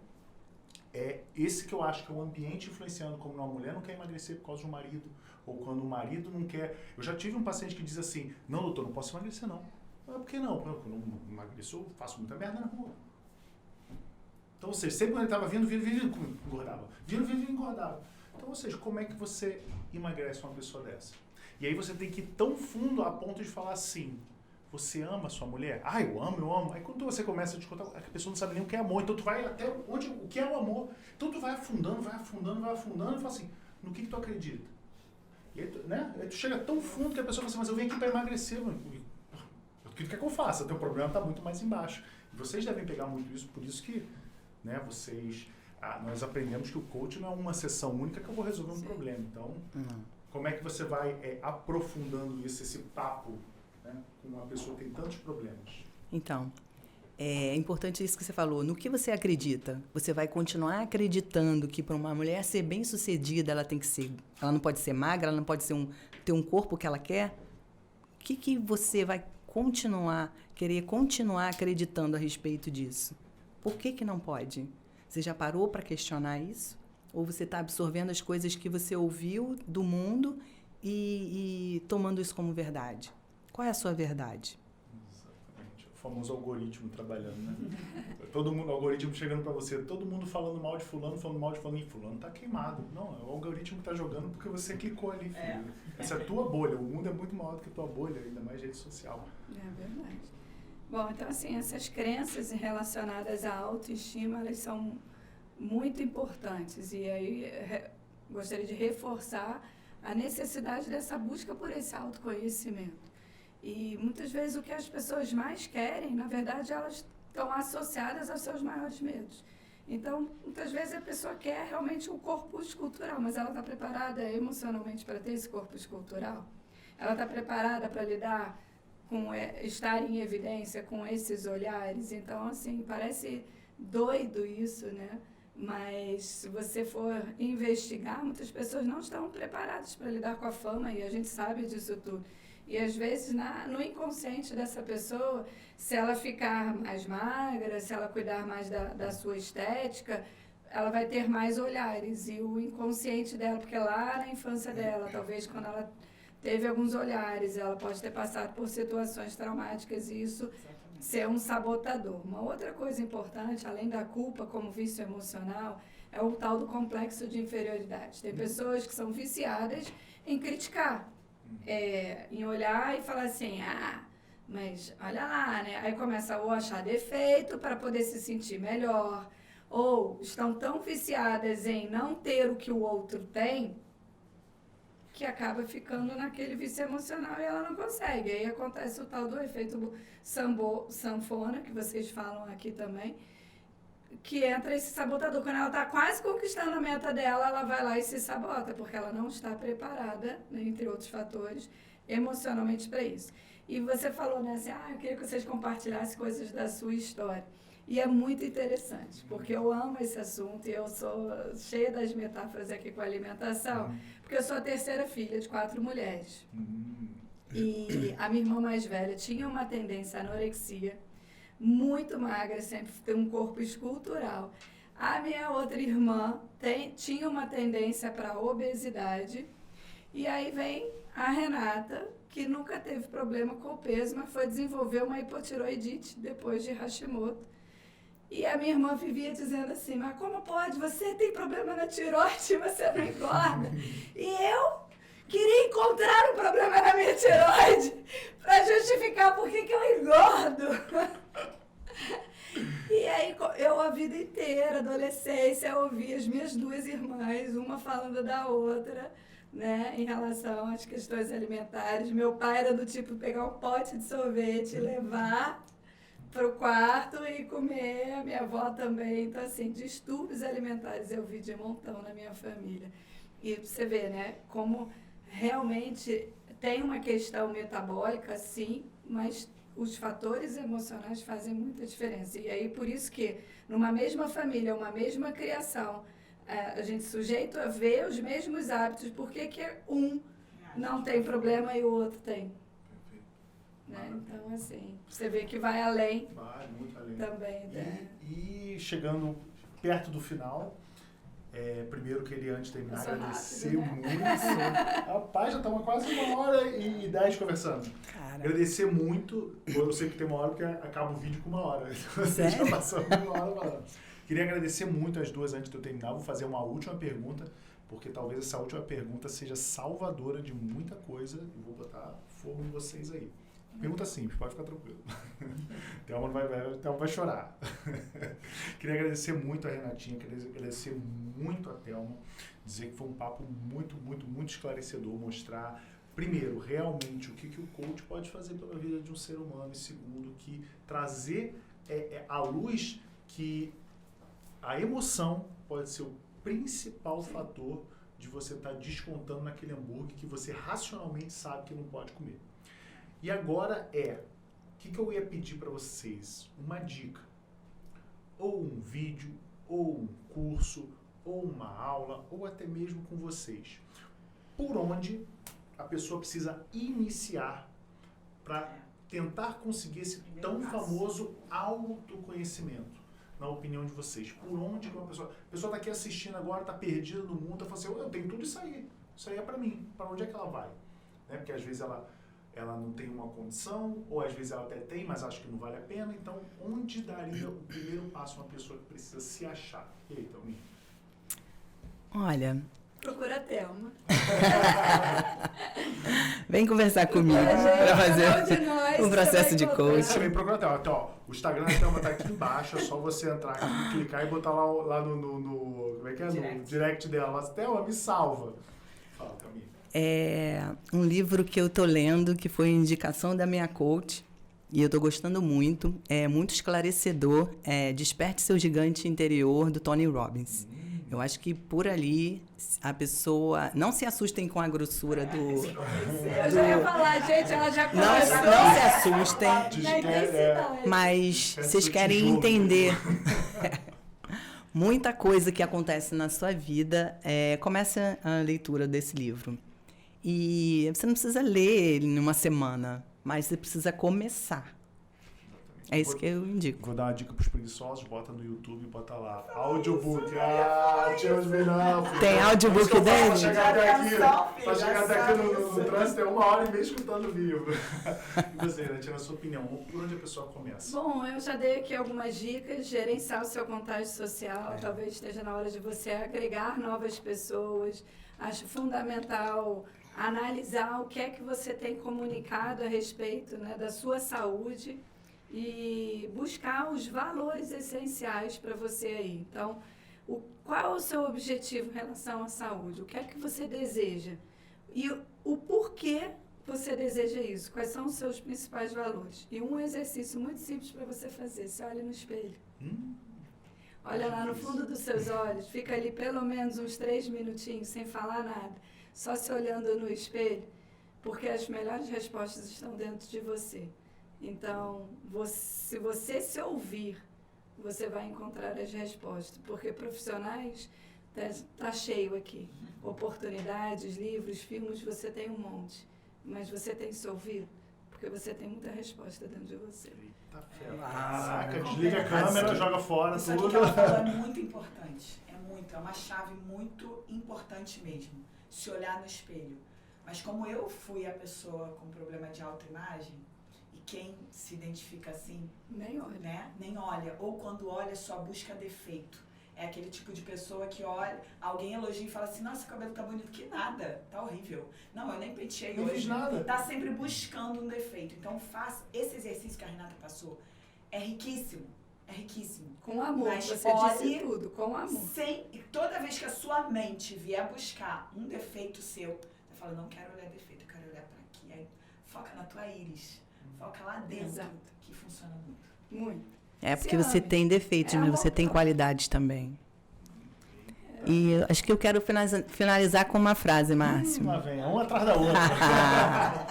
é esse que eu acho que é o ambiente influenciando como uma mulher não quer emagrecer por causa de um marido. Ou quando o marido não quer... Eu já tive um paciente que diz assim, não, doutor, não posso emagrecer não. Por que não? Quando eu não emagreço, eu faço muita merda na rua. Então, ou seja, sempre quando ele estava vindo, engordava. Vindo, engordava. Então, ou seja, como é que você emagrece uma pessoa dessa? E aí você tem que ir tão fundo a ponto de falar assim, você ama a sua mulher? Eu amo. Aí quando você começa a te contar, a pessoa não sabe nem o que é amor, então tu vai até o que é o amor. Então tu vai afundando e fala assim, no que tu acredita? E aí aí tu chega tão fundo que a pessoa fala assim, mas eu vim aqui para emagrecer, mano. O que tu quer que eu faça? Teu problema está muito mais embaixo. E vocês devem pegar muito isso, por isso que nós aprendemos que o coach não é uma sessão única que eu vou resolver um problema. Então, como é que você vai aprofundando esse papo, né, com uma pessoa que tem tantos problemas? Então, é importante isso que você falou. No que você acredita? Você vai continuar acreditando que para uma mulher ser bem-sucedida, ela não pode ser magra, ela não pode ter um corpo que ela quer? O que você vai querer continuar acreditando a respeito disso? Por que não pode? Você já parou para questionar isso? Ou você está absorvendo as coisas que você ouviu do mundo e tomando isso como verdade? Qual é a sua verdade? Exatamente. O famoso algoritmo trabalhando, né? Todo mundo, algoritmo chegando para você, todo mundo falando mal de fulano, e fulano tá queimado. Não, é o algoritmo que tá jogando porque você clicou ali, filho. Essa é a tua bolha. O mundo é muito maior do que a tua bolha, ainda mais rede social. É verdade. Bom, então assim, essas crenças relacionadas à autoestima, elas são muito importantes. E aí gostaria de reforçar a necessidade dessa busca por esse autoconhecimento. E muitas vezes o que as pessoas mais querem, na verdade, elas estão associadas aos seus maiores medos. Então, muitas vezes a pessoa quer realmente um corpo escultural, mas ela está preparada emocionalmente para ter esse corpo escultural? Ela está preparada para lidar com estar em evidência com esses olhares? Então, assim, parece doido isso, né? Mas se você for investigar, muitas pessoas não estão preparadas para lidar com a fama e a gente sabe disso tudo. E às vezes no inconsciente dessa pessoa, se ela ficar mais magra, se ela cuidar mais da sua estética, ela vai ter mais olhares. E o inconsciente dela, porque lá na infância dela, talvez quando ela teve alguns olhares, ela pode ter passado por situações traumáticas e isso ser um sabotador. Uma outra coisa importante, além da culpa como vício emocional, é o tal do complexo de inferioridade. Tem pessoas que são viciadas em criticar, em olhar e falar assim, mas olha lá, né? Aí começa ou a achar defeito para poder se sentir melhor, ou estão tão viciadas em não ter o que o outro tem, que acaba ficando naquele vício emocional e ela não consegue. Aí acontece o tal do efeito sanfona, que vocês falam aqui também, que entra esse sabotador. Quando ela está quase conquistando a meta dela, ela vai lá e se sabota, porque ela não está preparada, né, entre outros fatores, emocionalmente para isso. E você falou, né, assim, eu queria que vocês compartilhassem coisas da sua história. E é muito interessante, porque eu amo esse assunto e eu sou cheia das metáforas aqui com a alimentação, porque eu sou a terceira filha de 4 mulheres. E a minha irmã mais velha tinha uma tendência à anorexia, muito magra, sempre tem um corpo escultural. A minha outra irmã tinha uma tendência para obesidade. E aí vem a Renata, que nunca teve problema com o peso, mas foi desenvolver uma hipotiroidite depois de Hashimoto. E a minha irmã vivia dizendo assim, mas como pode? Você tem problema na tiroide e você não engorda? E eu queria encontrar um problema na minha tiroide para justificar por que eu engordo. E aí eu a vida inteira, adolescência, ouvi as minhas 2 irmãs, uma falando da outra, né, em relação às questões alimentares. Meu pai era do tipo pegar um pote de sorvete e levar para o quarto e comer, a minha avó também. Então, assim, distúrbios alimentares eu vi de montão na minha família. E você vê, né, como realmente tem uma questão metabólica, sim, mas os fatores emocionais fazem muita diferença. E aí, por isso que, numa mesma família, uma mesma criação, a gente é sujeito a ver os mesmos hábitos, por que um não tem problema e o outro tem? Né? Então, assim, você vê que vai além. Vai, muito além. Também, né? E chegando perto do final, primeiro queria, antes de terminar, agradecer rápido, né? muito. Rapaz, já estamos quase 1h10 conversando. Cara, Agradecer muito. Eu sei que tem 1 hora, porque acaba o vídeo com 1 hora. Então, você Sério? já passou 1 hora falando. Queria agradecer muito as 2 antes de eu terminar. Vou fazer uma última pergunta, porque talvez essa última pergunta seja salvadora de muita coisa. E vou botar fogo em vocês aí. Pergunta simples, pode ficar tranquilo. Thelma vai chorar. Queria agradecer muito a Renatinha, queria agradecer muito a Thelma, dizer que foi um papo muito, muito, muito esclarecedor, mostrar, primeiro, realmente o que o coach pode fazer pela vida de um ser humano, e segundo, que trazer à luz que a emoção pode ser o principal fator de você estar descontando naquele hambúrguer que você racionalmente sabe que não pode comer. E agora o que eu ia pedir para vocês? Uma dica, ou um vídeo, ou um curso, ou uma aula, ou até mesmo com vocês. Por onde a pessoa precisa iniciar para tentar conseguir esse tão famoso autoconhecimento, na opinião de vocês? Por onde que a pessoa está aqui assistindo agora, está perdida no mundo, está falando assim, eu tenho tudo isso aí é para mim, para onde é que ela vai? Né? Porque às vezes ela não tem uma condição, ou às vezes ela até tem, mas acha que não vale a pena. Então, onde daria o primeiro passo uma pessoa que precisa se achar? E aí, Thelminha? olha, Procura a Thelma. vem conversar comigo Gente, para fazer cada um de nós um processo você de vai coaching. encontrar. Também procura a Thelma. Então, o Instagram da Thelma tá aqui embaixo, é só você entrar aqui, clicar e botar lá no como é que é? No direct dela. Mas, Thelma, me salva. Fala, Thelminha. É um livro que eu tô lendo, que foi indicação da minha coach, e eu tô gostando muito. É muito esclarecedor. Desperte Seu Gigante Interior, do Tony Robbins. Eu acho que por ali a pessoa... Não se assustem com a grossura do... Eu já ia falar, gente, ela já Não começa se assustem, na intensidade. mas vocês querem tijolo. entender muita coisa que acontece na sua vida. Começa a leitura desse livro. E você não precisa ler ele em uma semana, mas você precisa começar. É isso que eu indico. Vou dar uma dica pros preguiçosos, bota no YouTube, bota lá. Audiobook. Tira os não. Tem audiobook dele? Pra chegar até aqui, Atenção, no trânsito, é 1h30 escutando o livro. E você, Renatinha, na sua opinião, por onde a pessoa começa? Bom, eu já dei aqui algumas dicas. Gerenciar o seu contágio social. Talvez esteja na hora de você agregar novas pessoas. Acho fundamental analisar o que é que você tem comunicado a respeito, né, da sua saúde e buscar os valores essenciais para você aí. Então, qual é o seu objetivo em relação à saúde? O que é que você deseja? E o porquê você deseja isso? Quais são os seus principais valores? E um exercício muito simples para você fazer. Você olha no espelho. Olha lá no fundo dos seus olhos. Fica ali pelo menos uns 3 minutinhos sem falar nada. Só se olhando no espelho. Porque as melhores respostas estão dentro de você. Então, se você se ouvir, você vai encontrar as respostas. Porque profissionais, tá cheio aqui. Oportunidades, livros, filmes, você tem um monte. Mas você tem que se ouvir, porque você tem muita resposta dentro de você. Eita ferro. Caraca, desliga a câmera, joga fora Isso tudo. aqui que ela falou é muito importante. É uma chave muito importante mesmo. Se olhar no espelho. Mas como eu fui a pessoa com problema de autoimagem, e quem se identifica assim, Nem olha. né, nem olha. Ou quando olha, só busca defeito. É aquele tipo de pessoa que olha, alguém elogia e fala assim, nossa, o cabelo tá bonito. Que nada, tá horrível. Não, eu nem penteei Não hoje. fiz nada. Tá sempre buscando um defeito. Então faça esse exercício que a Renata passou. É riquíssimo. É riquíssimo. Com amor, Mas você olhe disse tudo, com amor. E toda vez que a sua mente vier buscar um defeito seu, você fala, não quero olhar defeito, eu quero olhar pra aqui. Aí foca na tua íris. Foca lá dentro, Exato. que funciona muito. Muito. É porque Se você ame. tem defeitos, É mas amor você tem próprio. qualidades também. E eu acho que eu quero finalizar com uma frase, Márcio. Lá vem, uma atrás da outra.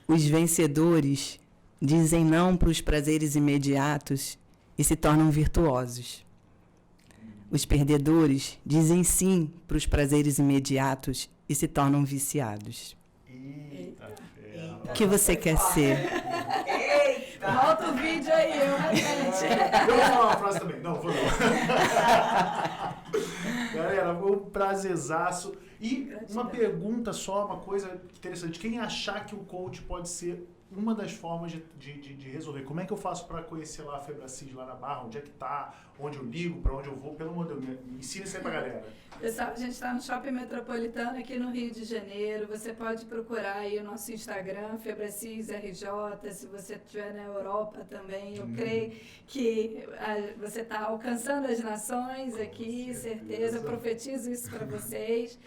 Os vencedores dizem não para os prazeres imediatos e se tornam virtuosos. Os perdedores dizem sim para os prazeres imediatos e se tornam viciados. Eita ferro. O que você quer ser? Eita! Volta o vídeo aí, eu repete. Eu vou falar uma frase também. Não, vou não. Galera, foi um prazerzaço. E uma pergunta só, uma coisa interessante. Quem achar que o coach pode ser uma das formas de resolver? Como é que eu faço para conhecer lá a Febracis lá na Barra? Onde é que tá? Onde eu ligo? Para onde eu vou? Pelo amor de Deus, me ensina isso aí pra galera. Pessoal, a gente está no Shopping Metropolitano aqui no Rio de Janeiro. Você pode procurar aí o nosso Instagram, Febracis RJ. Se você estiver na Europa também, eu creio que você está alcançando as nações aqui, certeza. Eu profetizo isso para vocês.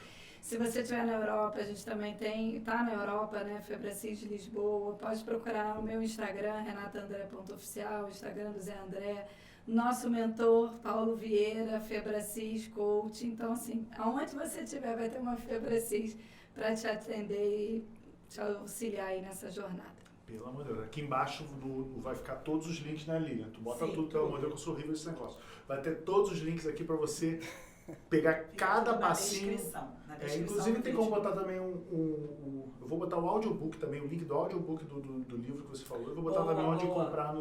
Se você estiver na Europa, a gente também está na Europa, né? Febracis de Lisboa. Pode procurar o meu Instagram, renataandré.oficial, o Instagram do Zé André. Nosso mentor, Paulo Vieira, Febracis Coach. Então, assim, aonde você estiver, vai ter uma Febracis para te atender e te auxiliar aí nessa jornada. Pelo amor de Deus. Aqui embaixo vai ficar todos os links, né, Lilian? Tu bota Sim, tudo, pelo amor de Deus, que eu sou horrível nesse negócio. Vai ter todos os links aqui pra você pegar cada passinho. Na descrição Inclusive do tem vídeo. como botar também eu vou botar o audiobook também, o link do audiobook do livro que você falou. Eu vou botar Boa, também onde boa. comprar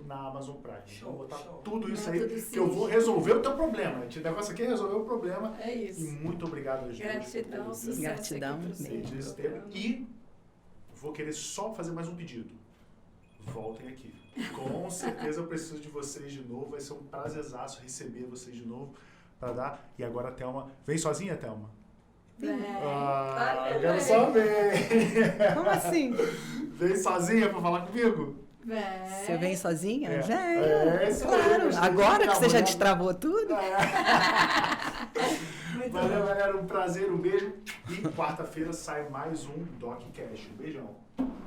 na Amazon Prime. Show, Vou botar show. tudo isso Método aí, Cis. que eu vou resolver o teu problema. O negócio aqui é resolver o problema. É E isso. muito obrigado, gente. Gratidão, sucesso Gratidão aqui pro seu mesmo. Esse programa. tempo. E vou querer só fazer mais um pedido. Voltem aqui. Com certeza eu preciso de vocês de novo. Vai ser um prazerzaço receber vocês de novo para dar. E agora a Thelma. Vem sozinha, Thelma? Eu quero só ver. Como assim? Vem sozinha para falar comigo? Você vem sozinha? É. Vem. Isso aí, Claro. gostei. Agora que você já Mulher- destravou tudo? Muito Valeu, bom. galera. Um prazer, um beijo. E quarta-feira sai mais um Doc Cash. Um beijão.